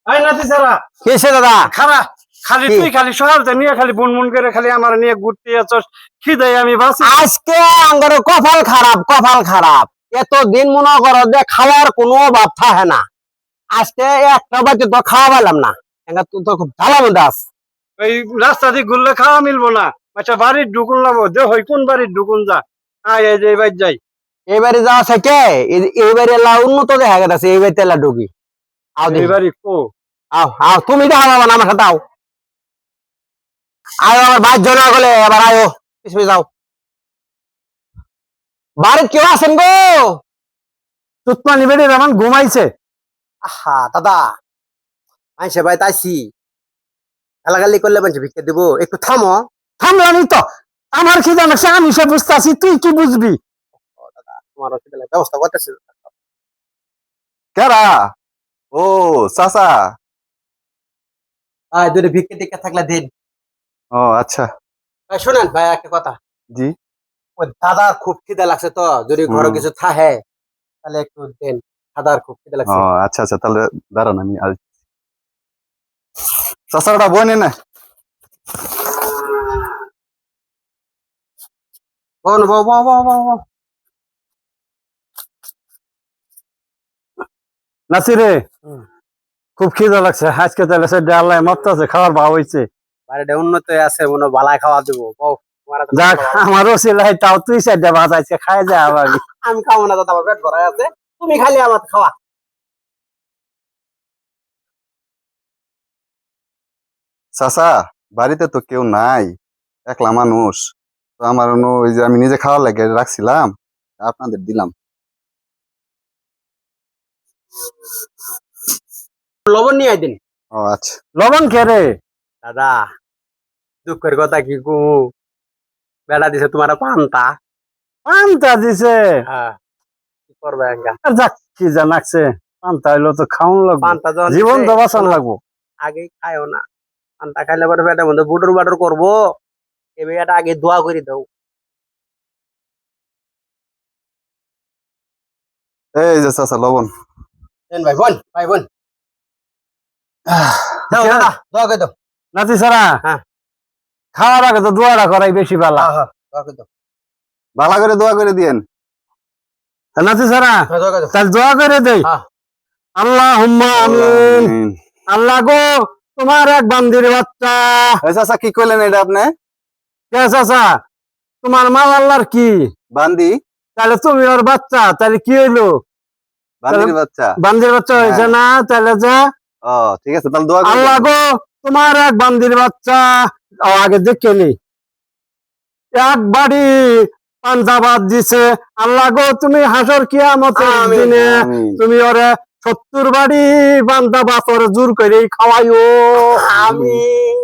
I নাতি সারা কিসে দাদা খারা খালি কি? তুই খালি সকালতে নিয়ে খালি বুনবুন করে খালি আমার নিয়ে ঘুরতে যাচ্ছস খিদে আমি বাসি আজকে আমার কপাল খারাপ এত দিন মনে করো যে খাওয়ার কোনো অভাব থাকে না আজকে একটা বাজে তো খাওয়া পেলাম না তুই তো খুব জ্বালা মধ্যে আস। এই রাস্তা দিয়ে ঘুরলে খাওয়া মিলবো না আচ্ছা বাড়ির ঢুকুন লাগবো দে হই কোন বাড়ির ঢুকুন যা আয় এই যে এবার যাই এবারে যাওয়া থেকে এইবারে উন্নত দেখা গেছে এইবার তেলা ঢুকি আও দেখি এই বাড়ি কো আও তুমি দেখা পাবা না আমার সাথে আও আমার ভাই জনা গেলে এবার আয়ো পিছনে যাও বাড়ির কেউ আছেন গো তুতমানি বেড়ে এমন ঘুমাইছে আহা দাদা আইসে ভাই তাইছি গালাগালি করলে মানুষ ভিক্ষা দিব একটু থামো। থামলানি তো আমার খিদে লাগছে আমি সে বুঝতে আছি তুই কি বুঝবি তোমার ব্যবস্থা করতেছি কেরা ও চাচা যদি ভিক্ষা টিক্ষা থাকলে দিন। ও আচ্ছা শোনেন ভাই একটা কথা জি ওই দাদার খুব খিদে লাগছে তো যদি ঘরে কিছু থাকে তাহলে একটু দেন দাদার খুব খিদে ও লাগছে। আচ্ছা আচ্ছা তাহলে দাঁড়ান আমি আজ চাচাটা বই না বোন বউ বউ বউ বউ বউ। নাসিরে খুব খিদে লাগছে আজকে তাহলে সে ডাল্লাই মত্তাছে খাওয়ার ভাব হইছে বাড়িটা উন্নত আছে মনে বালায় খাওয়া দিব বউ তোমার হাতে যাক খাওয়া। আমারও সিলাই তাও তুই সাইডটা ভাত আজকে খাই যা আবার আমি খাবো না দাদা আমার পেট ভরা আছে তুমি খালি আমার খাওয়া। চাচা বাড়িতে তো কেউ নাই একলা মানুষ তো আমার ওই যে আমি নিজে খাওয়ার লাগে রাখছিলাম আপনাদের দিলাম লবণ নিয়ে আইদিন ও আচ্ছা লবণ খেরে দাদা দুঃখের কথা কি কু বেড়া দিছে তোমার পান্তা পান্তা দিছে হ্যাঁ কি করবে একা আর যাক কি জানাকছে পান্তা হইলো তো খাওন লাগবো পান্তা যখন জীবন দিছে, তো বাঁচান লাগবো আগেই খায়ও না পান্তা খাইলে পরে পেটের মধ্যে বুটুর বাটুর করবো এবার এটা আগে দোয়া করে দাও। এই যে চাচা লবণ দেন ভাই বোন দাও আচ্ছা। দাদা দোয়া করে দাও। নাতি সারা হ্যাঁ। খাওয়ার আগে তো দোয়াটা করাই বেশি ভালো দোয়া করে দাও ভালো করে দোয়া করে দিয়েন নাতি সারা হ্যাঁ, দোয়া করে দাও তাহলে দোয়া করে দেই হ্যাঁ। আল্লাহ হুম্মা আমিন আমিন। আল্লাহ গো তোমার এক বান্দির বাচ্চা এই চাচা কি করলেন এটা আপনি কে চাচা তোমার মা আল্লাহর কি বান্দি তাহলে তুমি ওর বাচ্চা তাহলে কি হইলো বান্দির বাচ্চা বান্দির বাচ্চা হয়েছে হ্যাঁ। না তাহলে যা ও ঠিক আছে তাহলে দোয়া করে আল্লাহ দেন। গো তোমার এক বান্দির বাচ্চা আগে দেখে নি এক বাড়ি পাঞ্জাবাদ দিছে আল্লাহ গো তুমি হাসর কিয়ামতের আমিন, দিনে আমিন। তুমি ওরে 70 বাড়ি বান্দা বাতর জোর করে খাওয়াইও আমিন।